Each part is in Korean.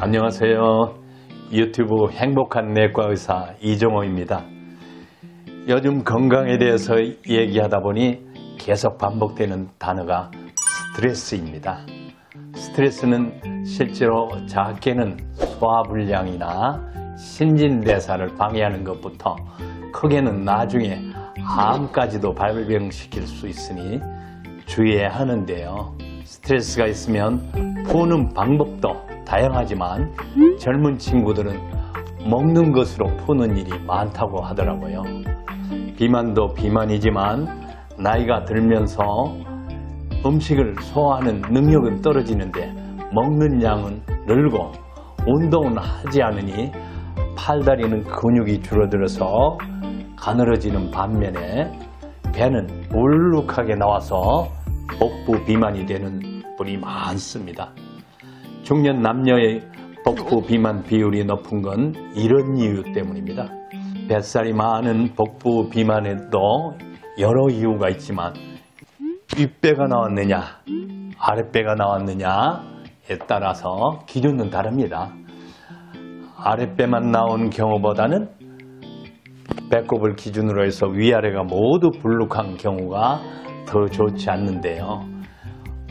안녕하세요. 유튜브 행복한 내과의사 이종호입니다. 요즘 건강에 대해서 얘기하다 보니 계속 반복되는 단어가 스트레스입니다. 스트레스는 실제로 작게는 소화불량이나 신진대사를 방해하는 것부터 크게는 나중에 암까지도 발병시킬 수 있으니 주의해야 하는데요. 스트레스가 있으면 푸는 방법도 다양하지만 젊은 친구들은 먹는 것으로 푸는 일이 많다고 하더라고요. 비만도 비만이지만 나이가 들면서 음식을 소화하는 능력은 떨어지는데 먹는 양은 늘고 운동은 하지 않으니 팔다리는 근육이 줄어들어서 가늘어지는 반면에 배는 울룩하게 나와서 복부 비만이 되는 분이 많습니다. 중년 남녀의 복부 비만 비율이 높은 건 이런 이유 때문입니다. 뱃살이 많은 복부 비만에도 여러 이유가 있지만 윗배가 나왔느냐 아랫배가 나왔느냐에 따라서 기준은 다릅니다. 아랫배만 나온 경우보다는 배꼽을 기준으로 해서 위아래가 모두 불룩한 경우가 더 좋지 않는데요.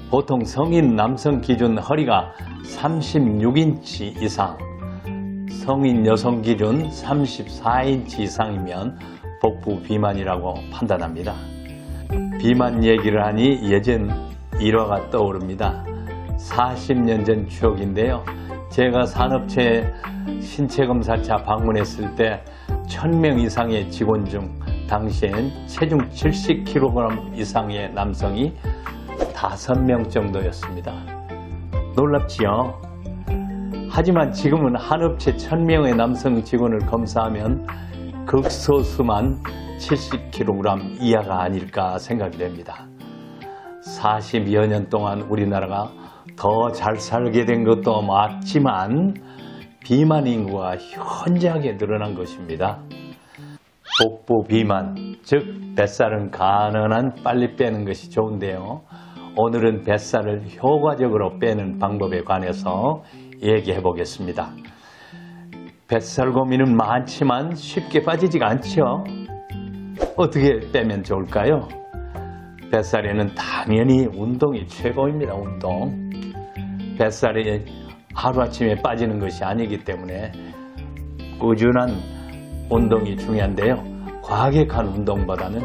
보통 성인 남성 기준 허리가 36인치 이상, 성인 여성 기준 34인치 이상이면 복부 비만이라고 판단합니다. 비만 얘기를 하니 예전 일화가 떠오릅니다. 40년 전 추억인데요. 제가 산업체 신체검사차 방문했을 때 1000명 이상의 직원 중 당시엔 체중 70kg 이상의 남성이 5명 정도였습니다. 놀랍지요? 하지만 지금은 한 업체 1000명의 남성 직원을 검사하면 극소수만 70kg 이하가 아닐까 생각이 됩니다. 40여 년 동안 우리나라가 더 잘 살게 된 것도 맞지만 비만 인구가 현저하게 늘어난 것입니다. 복부 비만, 즉 뱃살은 가능한 빨리 빼는 것이 좋은데요. 오늘은 뱃살을 효과적으로 빼는 방법에 관해서 얘기해 보겠습니다. 뱃살 고민은 많지만 쉽게 빠지지가 않죠. 어떻게 빼면 좋을까요? 뱃살에는 당연히 운동이 최고입니다. 운동. 뱃살이 하루아침에 빠지는 것이 아니기 때문에 꾸준한 운동이 중요한데요. 과격한 운동보다는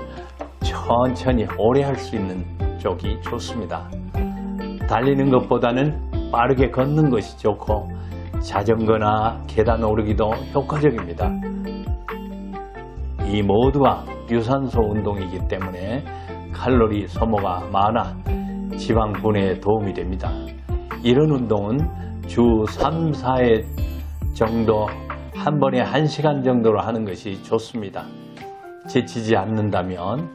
천천히 오래 할 수 있는 쪽이 좋습니다. 달리는 것보다는 빠르게 걷는 것이 좋고 자전거나 계단 오르기도 효과적입니다. 이 모두가 유산소 운동이기 때문에 칼로리 소모가 많아 지방 분해에 도움이 됩니다. 이런 운동은 주 3, 4회 정도 한 번에 1시간 정도로 하는 것이 좋습니다. 지치지 않는다면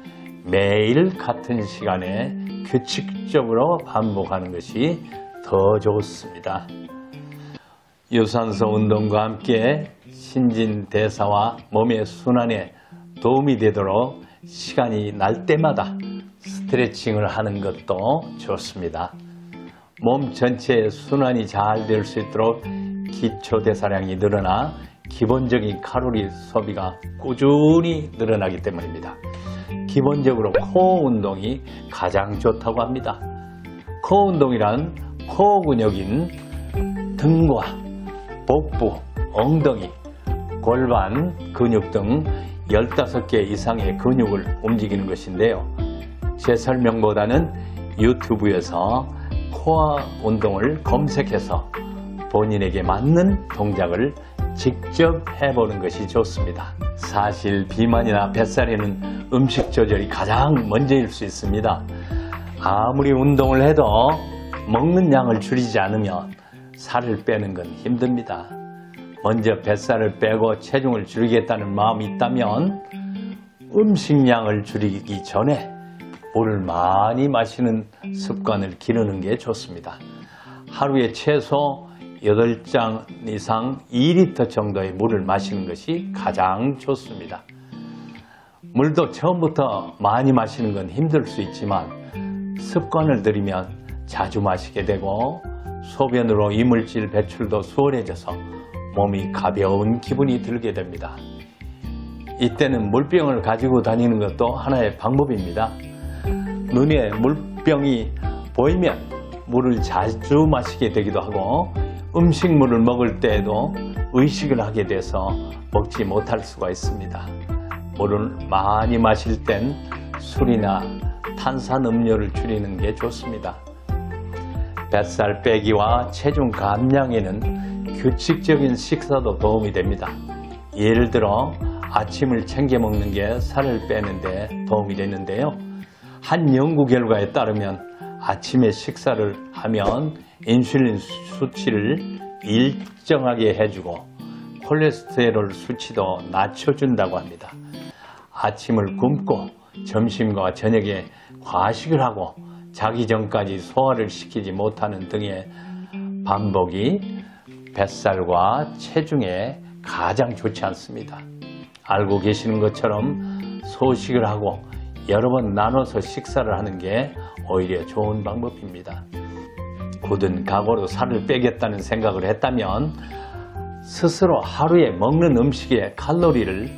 매일 같은 시간에 규칙적으로 반복하는 것이 더 좋습니다. 유산소 운동과 함께 신진대사와 몸의 순환에 도움이 되도록 시간이 날 때마다 스트레칭을 하는 것도 좋습니다. 몸 전체의 순환이 잘 될 수 있도록 기초대사량이 늘어나 기본적인 칼로리 소비가 꾸준히 늘어나기 때문입니다. 기본적으로 코어 운동이 가장 좋다고 합니다. 코어 운동이란 코어 근육인 등과 복부, 엉덩이, 골반 근육 등 15개 이상의 근육을 움직이는 것인데요. 제 설명보다는 유튜브에서 코어 운동을 검색해서 본인에게 맞는 동작을 직접 해보는 것이 좋습니다. 사실 비만이나 뱃살에는 음식 조절이 가장 먼저일 수 있습니다. 아무리 운동을 해도 먹는 양을 줄이지 않으면 살을 빼는 건 힘듭니다. 먼저 뱃살을 빼고 체중을 줄이겠다는 마음이 있다면 음식량을 줄이기 전에 물을 많이 마시는 습관을 기르는 게 좋습니다. 하루에 최소 8잔 이상 2리터 정도의 물을 마시는 것이 가장 좋습니다. 물도 처음부터 많이 마시는 건 힘들 수 있지만 습관을 들이면 자주 마시게 되고 소변으로 이물질 배출도 수월해져서 몸이 가벼운 기분이 들게 됩니다. 이때는 물병을 가지고 다니는 것도 하나의 방법입니다. 눈에 물병이 보이면 물을 자주 마시게 되기도 하고 음식물을 먹을 때에도 의식을 하게 돼서 먹지 못할 수가 있습니다. 물을 많이 마실 땐 술이나 탄산음료를 줄이는 게 좋습니다. 뱃살 빼기와 체중 감량에는 규칙적인 식사도 도움이 됩니다. 예를 들어 아침을 챙겨 먹는 게 살을 빼는 데 도움이 되는데요. 한 연구 결과에 따르면 아침에 식사를 하면 인슐린 수치를 일정하게 해주고 콜레스테롤 수치도 낮춰준다고 합니다. 아침을 굶고 점심과 저녁에 과식을 하고 자기 전까지 소화를 시키지 못하는 등의 반복이 뱃살과 체중에 가장 좋지 않습니다. 알고 계시는 것처럼 소식을 하고 여러 번 나눠서 식사를 하는 게 오히려 좋은 방법입니다. 굳은 각오로 살을 빼겠다는 생각을 했다면 스스로 하루에 먹는 음식의 칼로리를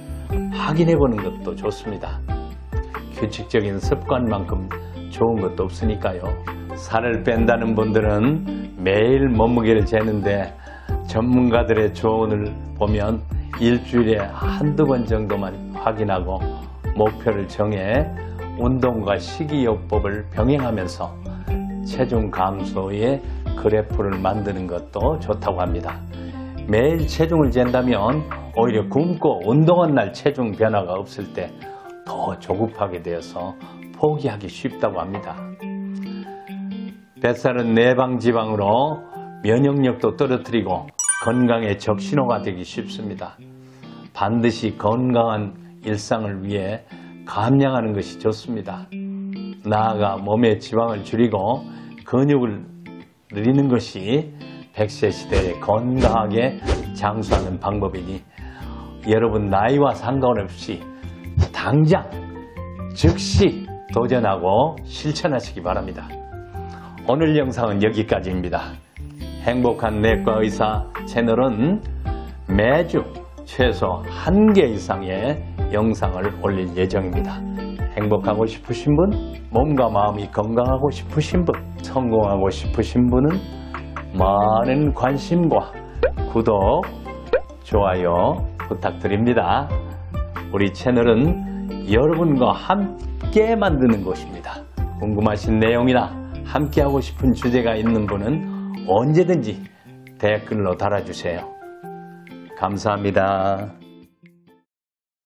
확인해 보는 것도 좋습니다. 규칙적인 습관만큼 좋은 것도 없으니까요. 살을 뺀다는 분들은 매일 몸무게를 재는데 전문가들의 조언을 보면 일주일에 한두 번 정도만 확인하고 목표를 정해 운동과 식이요법을 병행하면서 체중 감소의 그래프를 만드는 것도 좋다고 합니다. 매일 체중을 잰다면 오히려 굶고 운동한 날 체중 변화가 없을 때 더 조급하게 되어서 포기하기 쉽다고 합니다. 뱃살은 내방지방으로 면역력도 떨어뜨리고 건강의 적신호가 되기 쉽습니다. 반드시 건강한 일상을 위해 감량하는 것이 좋습니다. 나아가 몸의 지방을 줄이고 근육을 늘리는 것이 100세 시대에 건강하게 장수하는 방법이니 여러분 나이와 상관없이 당장 즉시 도전하고 실천하시기 바랍니다. 오늘 영상은 여기까지입니다. 행복한 내과의사 채널은 매주 최소 1개 이상의 영상을 올릴 예정입니다. 행복하고 싶으신 분, 몸과 마음이 건강하고 싶으신 분, 성공하고 싶으신 분은 많은 관심과 구독, 좋아요 부탁드립니다. 우리 채널은 여러분과 함께 만드는 곳입니다. 궁금하신 내용이나 함께하고 싶은 주제가 있는 분은 언제든지 댓글로 달아주세요. 감사합니다.